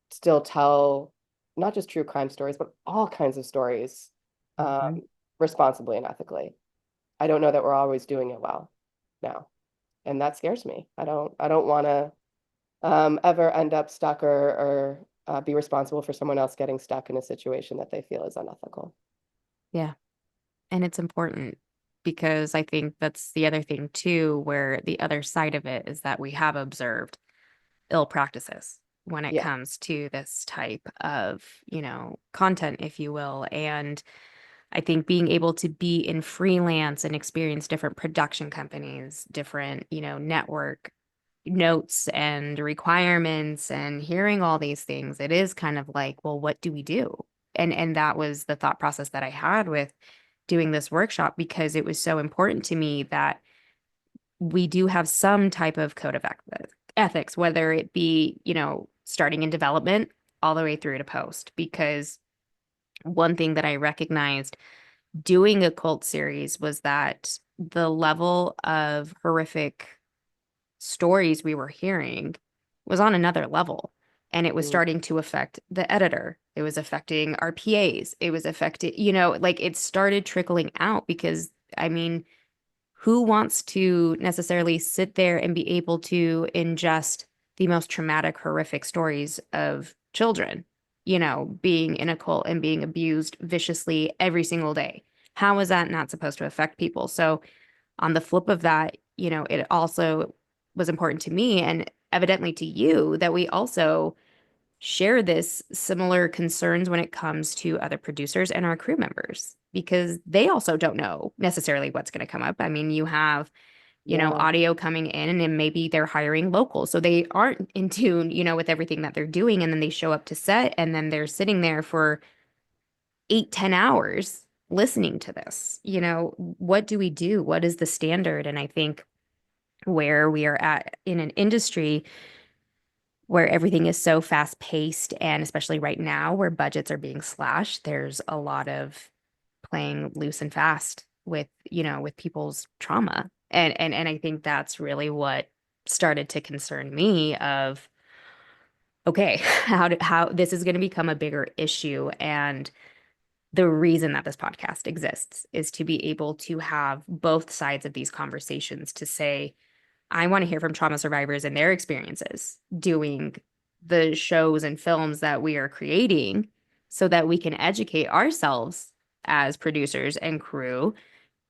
still tell not just true crime stories, but all kinds of stories Mhm. responsibly and ethically. I don't know that we're always doing it well now, and that scares me. I don't want to ever end up stuck or be responsible for someone else getting stuck in a situation that they feel is unethical. Yeah. And it's important because I think that's the other thing too, where the other side of it is that we have observed ill practices when it Yeah, comes to this type of, content, if you will. And I think being able to be in freelance and experience different production companies, different, network notes and requirements and hearing all these things, it is kind of like, well, what do we do? And that was the thought process that I had with doing this workshop because it was so important to me that we do have some type of code of ethics, whether it be, starting in development all the way through to post. Because one thing that I recognized doing a cult series was that the level of horrific stories we were hearing was on another level. And it was mm, starting to affect the editor. It was affecting our PAs. It was affecting, like it started trickling out because, I mean, who wants to necessarily sit there and be able to ingest the most traumatic, horrific stories of children, being in a cult and being abused viciously every single day? How is that not supposed to affect people? So, on the flip of that, it also was important to me and evidently to you that we also share this similar concerns when it comes to other producers and our crew members because they also don't know necessarily what's going to come up. I mean, you have, yeah, audio coming in and maybe they're hiring local. So they aren't in tune, with everything that they're doing. And then they show up to set and then they're sitting there for 8, 10 hours listening to this. What do we do? What is the standard? And I think where we are at in an industry where everything is so fast paced, and especially right now where budgets are being slashed, there's a lot of playing loose and fast with, with people's trauma. And I think that's really what started to concern me of, okay, how this is going to become a bigger issue. And the reason that this podcast exists is to be able to have both sides of these conversations to say, I want to hear from trauma survivors and their experiences doing the shows and films that we are creating so that we can educate ourselves as producers and crew.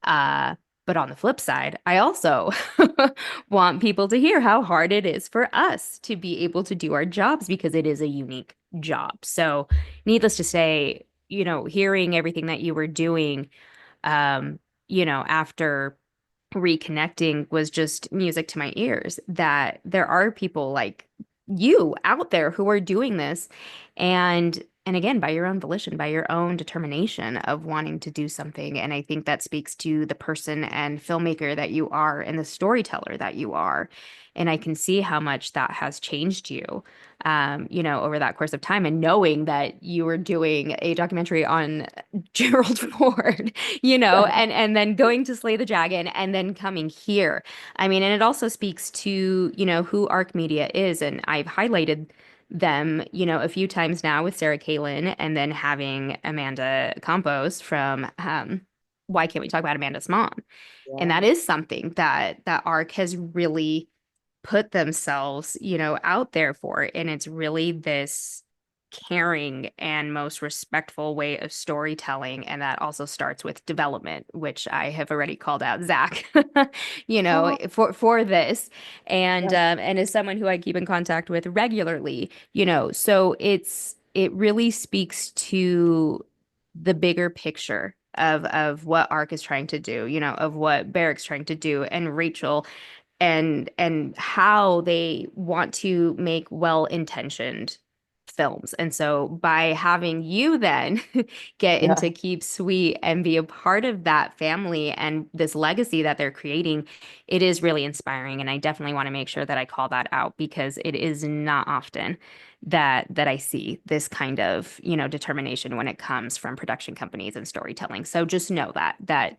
Uh, but on the flip side, I also want people to hear how hard it is for us to be able to do our jobs because it is a unique job. So, needless to say, hearing everything that you were doing, um, after reconnecting was just music to my ears that there are people like you out there who are doing this and again by your own volition, by your own determination of wanting to do something. And I think that speaks to the person and filmmaker that you are and the storyteller that you are. And I can see how much that has changed you, over that course of time. And knowing that you were doing a documentary on Gerald Ford, and then going to slay the dragon and then coming here. I mean, and it also speaks to, who Arc Media is. And I've highlighted them, a few times now with Sarah Kalin and then having Amanda Campos from Why Can't We Talk About Amanda's Mom? And Yeah. that is something that Arc has really put themselves, out there for. And it's really this caring and most respectful way of storytelling. And that also starts with development, which I have already called out Zach, Oh, for this. yeah. And as someone who I keep in contact with regularly, so it really speaks to the bigger picture of what Arc is trying to do, of what Barrick's trying to do, and Rachel and how they want to make well-intentioned films. And so by having you then get Yeah. into Keep Sweet and be a part of that family and this legacy that they're creating, it is really inspiring. And I definitely want to make sure that I call that out because it is not often that I see this kind of, determination when it comes from production companies and storytelling. So just know that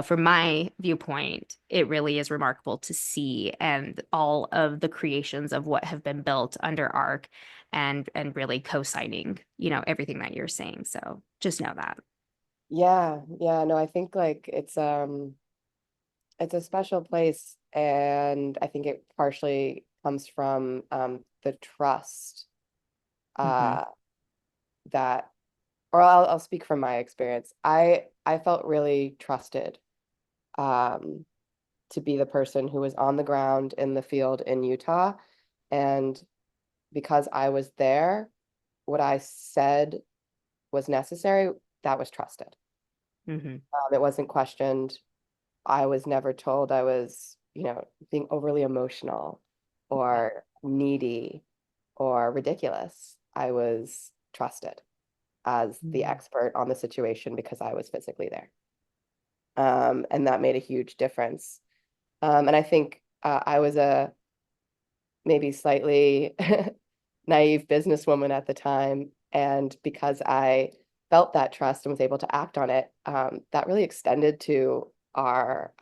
from my viewpoint, it really is remarkable to see and all of the creations of what have been built under ARC and really co-signing, everything that you're saying. So just know that. Yeah. Yeah. No, I think like it's a special place, and I think it partially comes from the trust Hmm. uh that, or I'll speak from my experience. I felt really trusted um to be the person who was on the ground in the field in Utah. And because I was there, what I said was necessary, that was trusted. Hmm. It wasn't questioned. I was never told I was, being overly emotional or needy or ridiculous. I was trusted as the Hmm. expert on the situation because I was physically there. And that made a huge difference. And I think I was a maybe slightly naive businesswoman at the time. And because I felt that trust and was able to act on it, that really extended to our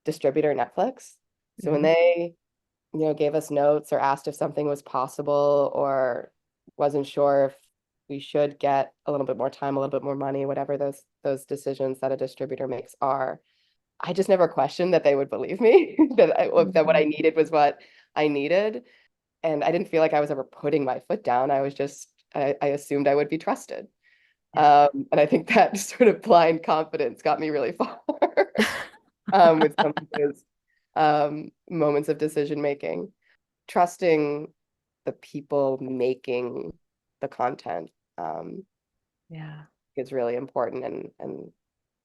distributor, Netflix. So when Hmm. they, gave us notes or asked if something was possible or wasn't sure if we should get a little bit more time, a little bit more money, whatever those decisions that a distributor makes are, I just never questioned that they would believe me, that what Hmm. I needed was what I needed. And I didn't feel like I was ever putting my foot down. I was just, I assumed I would be trusted. Yeah. And I think that sort of blind confidence got me really far with some of those moments of decision making. Trusting the people making the content Yeah. is really important. And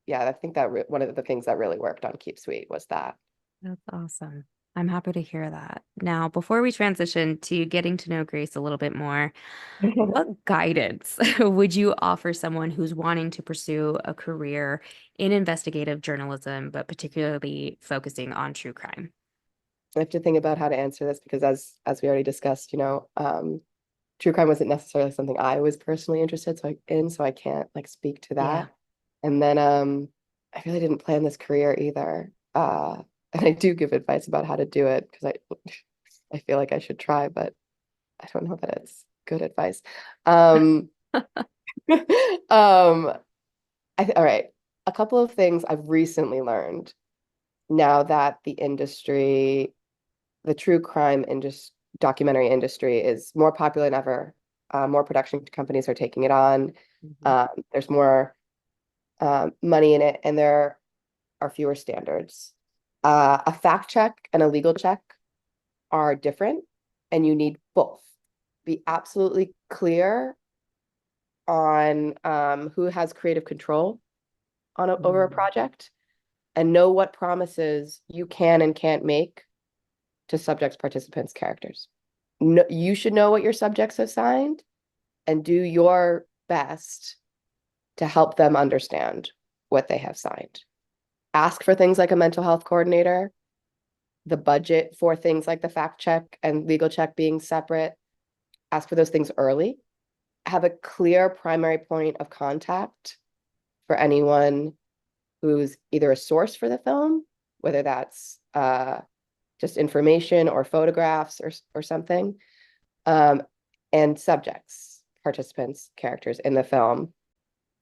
yeah, I think that one of the things that really worked on Keep Sweet was that. That's awesome. I'm happy to hear that. Now, before we transition to getting to know Grace a little bit more, what guidance would you offer someone who's wanting to pursue a career in investigative journalism, but particularly focusing on true crime? I have to think about how to answer this because as we already discussed, true crime wasn't necessarily something I was personally interested so I can't like speak to Yeah. that. And then I really didn't plan this career either. And I do give advice about how to do it because I feel like I should try, but I don't know that it's good advice. Um, um, all right. A couple of things I've recently learned now that the true crime industry, documentary industry is more popular than ever. More production companies are taking it on. Mhm. There's more money in it, and there are fewer standards. A fact check and a legal check are different, and you need both. Be absolutely clear on who has creative control over a Mm. project, and know what promises you can and can't make to subjects, participants, characters. No, you should know what your subjects have signed and do your best to help them understand what they have signed. Ask for things like a mental health coordinator, the budget for things like the fact check and legal check being separate. Ask for those things early. Have a clear primary point of contact for anyone who's either a source for the film, whether that's just information or photographs or something, um, and subjects, participants, characters in the film.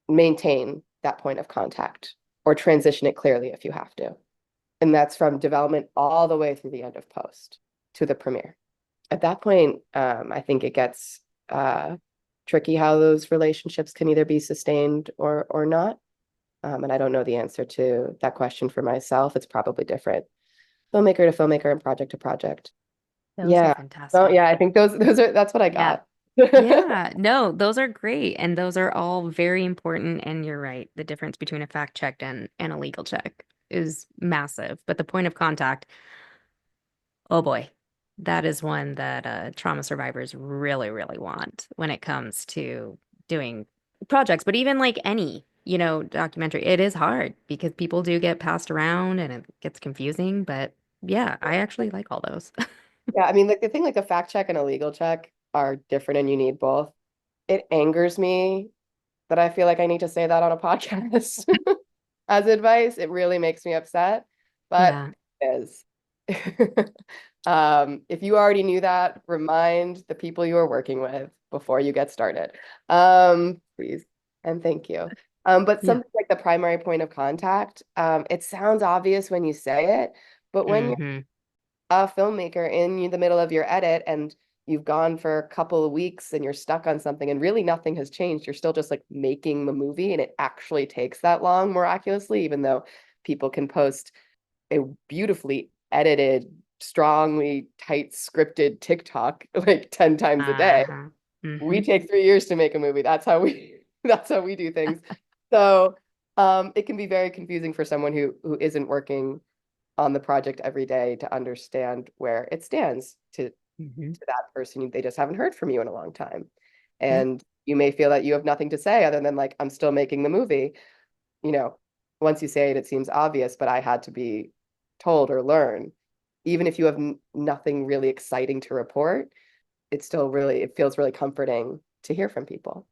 Maintain that point of contact or transition it clearly if you have to. And that's from development all the way through the end of post to the premiere. At that point, I think it gets tricky how those relationships can either be sustained or not. And I don't know the answer to that question for myself. It's probably different, filmmaker to filmmaker and project to project. Those are Yeah. So fantastic. yeah, I think those are that's what I Yeah. got. Yeah, no, those are great. And those are all very important. And you're right. The difference between a fact check and a legal check is massive. But the point of contact, oh boy, that is one that trauma survivors really, really want when it comes to doing projects. But even like any, documentary, it is hard because people do get passed around and it gets confusing. But yeah, I actually like all those. Yeah, I mean, like the thing, like a fact check and a legal check are different, and you need both. It angers me that I feel like I need to say that on a podcast as advice. It really makes me upset, but Yeah. it is. If you already knew that, remind the people you are working with before you get started. Please and thank you. But Yeah. something like the primary point of contact, it sounds obvious when you say it, but when Hmm. a filmmaker in the middle of your edit and you've gone for a couple of weeks and you're stuck on something and really nothing has changed. You're still just like making the movie, and it actually takes that long miraculously, even though people can post a beautifully edited, strongly tight scripted TikTok like 10 times a day. Uh-huh. We Hmm. take 3 years to make a movie. That's how we that's how we do things. So it can be very confusing for someone who isn't working on the project every day to understand where it stands Hmm. to that person. They just haven't heard from you in a long time. Yeah. And you may feel that you have nothing to say other than like, I'm still making the movie. You know, once you say it, it seems obvious, but I had to be told or learn. Even if you have nothing really exciting to report, it feels really comforting to hear from people.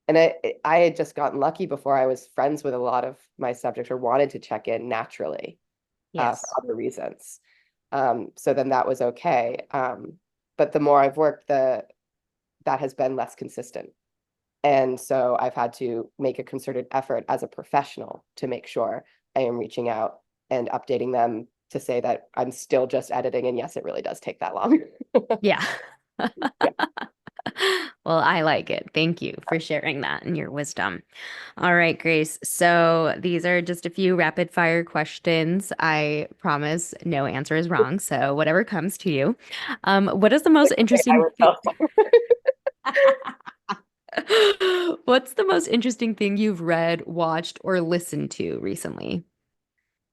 And I had just gotten lucky before. I was friends with a lot of my subjects or wanted to check in naturally for Yes. other reasons. So then that was okay. But the more I've worked, that has been less consistent. And so I've had to make a concerted effort as a professional to make sure I am reaching out and updating them to say that I'm still just editing. And yes, it really does take that long. Yeah. Yeah. Well, I like it. Thank you for sharing that and your wisdom. All right, Grace. So these are just a few rapid fire questions. I promise no answer is wrong. So whatever comes to you. What is the most I interesting would thing? tell someone. What's the most interesting thing you've read, watched, or listened to recently?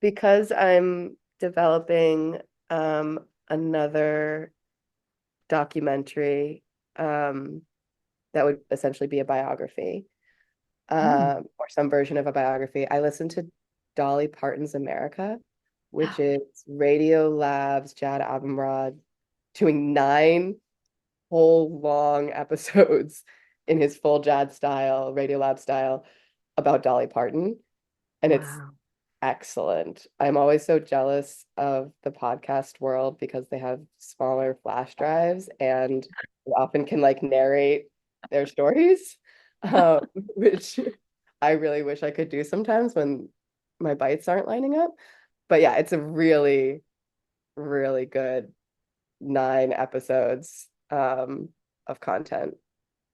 Because I'm developing another documentary that would essentially be a biography, Hmm. or some version of a biography. I listened to Dolly Parton's America, which is Radio Lab's Jad Abumrad doing 9 whole long episodes in his full Jad style, Radio Lab style, about Dolly Parton. And it's Wow. excellent. I'm always so jealous of the podcast world because they have smaller flash drives and they often can like narrate their stories, which I really wish I could do sometimes when my bites aren't lining up. But yeah, it's a really, really good 9 episodes of content.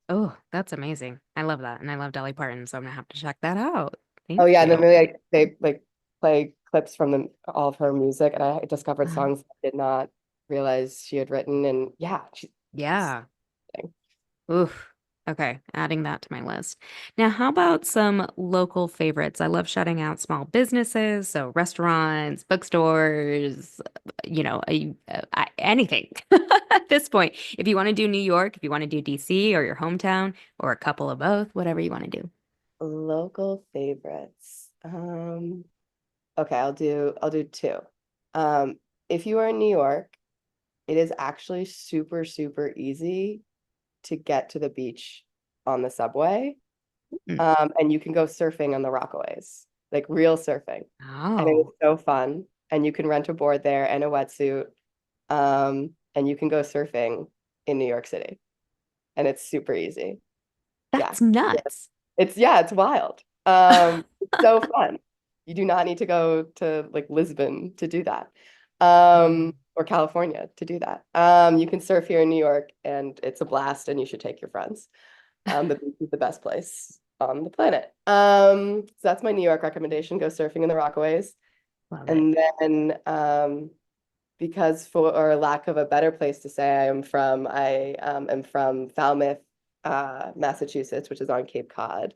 Oh, that's amazing. I love that. And I love Dolly Parton, so I'm gonna have to check that out. Oh Thank yeah, and then you. they like play clips from all of her music, and I discovered Uh, songs I did not realize she had written, and yeah, she's yeah. Oof. Okay, adding that to my list. Now, how about some local favorites? I love shouting out small businesses, so restaurants, bookstores, anything at this point. If you want to do New York, if you want to do DC or your hometown, or a couple of both, whatever you want to do. local favorites. Okay, I'll do two. Um, if you are in New York, it is actually super, super easy to get to the beach on the subway. Mm. And you can go surfing on the Rockaways, like real surfing. And it was Oh, so fun. And you can rent a board there and a wetsuit. And you can go surfing in New York City. And it's super easy. Yeah. that's nuts. It's wild. It's so fun. You do not need to go to like Lisbon to do that. Mm. Or California to do that. You can surf here in New York and it's a blast and you should take your friends. The beach is the best place on the planet. So that's my New York recommendation. Go surfing in the Rockaways. Love it. And then because for lack of a better place to say I am from Falmouth, Massachusetts, which is on Cape Cod.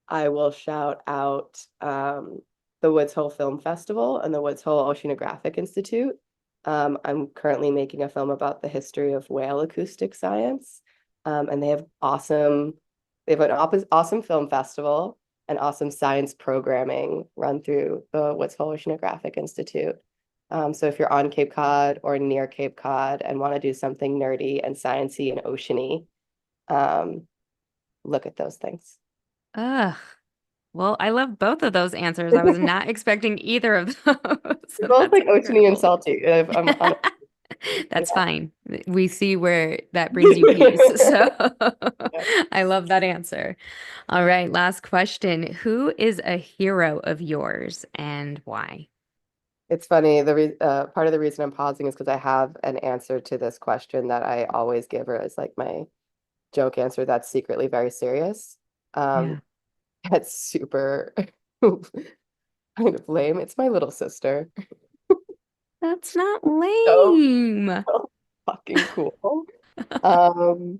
I will shout out the Woods Hole Film Festival and the Woods Hole Oceanographic Institute. I'm currently making a film about the history of whale acoustic science. And they have an awesome film festival and awesome science programming run through the Woods Hole Oceanographic Institute. So if you're on Cape Cod or near Cape Cod and want to do something nerdy and sciencey and oceany, um, look at those things. Ugh. Well, I love both of those answers. I was not expecting either of those. They're So both that's like oceany and incredible. salty. I'm on That's yeah. fine. We see where that brings you peace. So Yeah. I love that answer. All right, last question. Who is a hero of yours and why? It's funny. Part of the reason I'm pausing is because I have an answer to this question that I always give her as like my joke answer that's secretly very serious. Yeah. Um, that's super kind of lame. It's my little sister. That's not So, lame. so fucking cool. Um,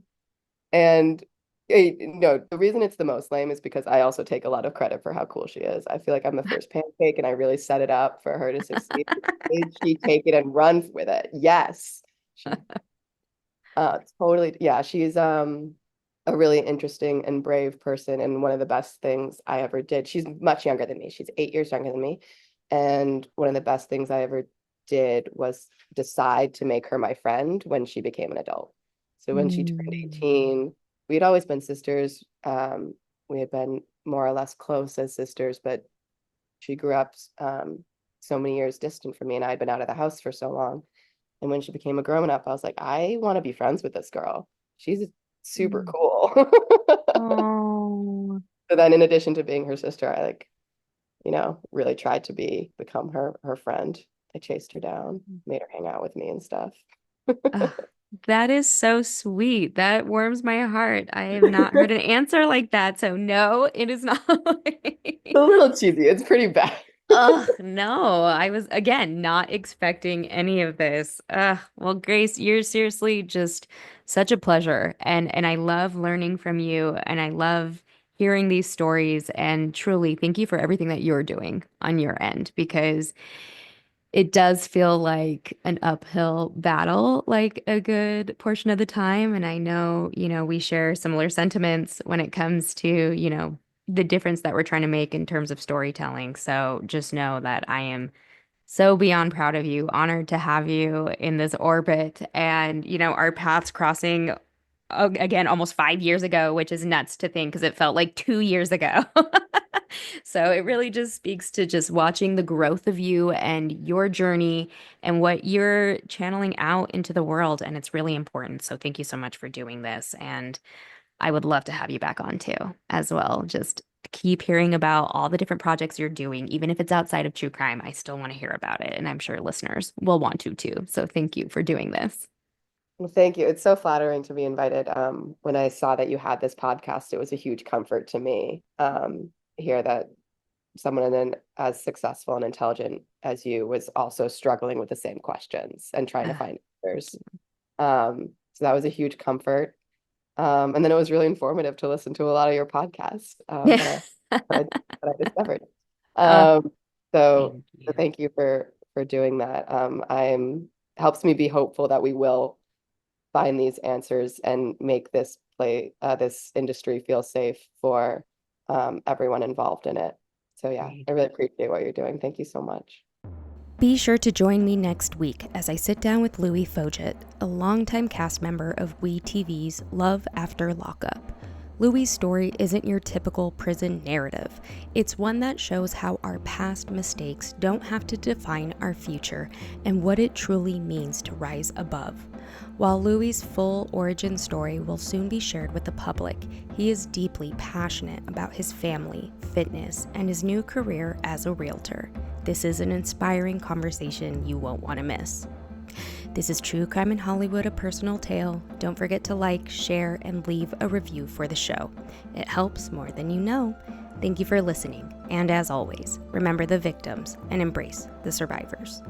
And no, the reason it's the most lame is because I also take a lot of credit for how cool she is. I feel like I'm the first pancake and I really set it up for her to succeed. Did she take it and run with it? Yes. She totally, yeah, she's a really interesting and brave person and one of the best things I ever did. She's much younger than me. She's 8 years younger than me. And one of the best things I ever did was decide to make her my friend when she became an adult. So when she turned Mm. 18, we had always been sisters. We had been more or less close as sisters, but she grew up so many years distant from me, and I had been out of the house for so long. And when she became a grown up, I was like, I want to be friends with this girl. She's super Mm. cool. Oh. So then in addition to being her sister, I like, really tried to become her friend. I chased her down, made her hang out with me and stuff. Ugh, that is so sweet. That warms my heart. I have not heard an answer like that. So no, it is not. A little cheesy. It's pretty bad. Ugh, no. I was again not expecting any of this. Well, Grace, you're seriously just such a pleasure. And I love learning from you and I love hearing these stories and truly thank you for everything that you're doing on your end because it does feel like an uphill battle, like a good portion of the time. And I know, we share similar sentiments when it comes to, the difference that we're trying to make in terms of storytelling. So just know that I am so beyond proud of you, honored to have you in this orbit and, our paths crossing again almost 5 years ago, which is nuts to think because it felt like 2 years ago. So it really just speaks to just watching the growth of you and your journey and what you're channeling out into the world. And it's really important. So thank you so much for doing this. And I would love to have you back on too, as well. Just keep hearing about all the different projects you're doing. Even if it's outside of true crime, I still want to hear about it. And I'm sure listeners will want to too. So thank you for doing this. Well, thank you. It's so flattering to be invited. When I saw that you had this podcast, it was a huge comfort to me to hear that someone as successful and intelligent as you was also struggling with the same questions and trying to find answers. So that was a huge comfort. And then it was really informative to listen to a lot of your podcasts that I discovered. Oh, Um, so, thank so you. thank you for doing that. I'm helps me be hopeful that we will find these answers and make this industry feel safe for everyone involved in it. So yeah, Great. I really appreciate what you're doing. Thank you so much. Be sure to join me next week as I sit down with Louis Foget, a longtime cast member of WeTV's Love After Lockup. Louis' story isn't your typical prison narrative. It's one that shows how our past mistakes don't have to define our future and what it truly means to rise above. While Louis' full origin story will soon be shared with the public, he is deeply passionate about his family, fitness, and his new career as a realtor. This is an inspiring conversation you won't want to miss. This is True Crime in Hollywood, a personal tale. Don't forget to like, share, and leave a review for the show. It helps more than you know. Thank you for listening, and as always, remember the victims and embrace the survivors.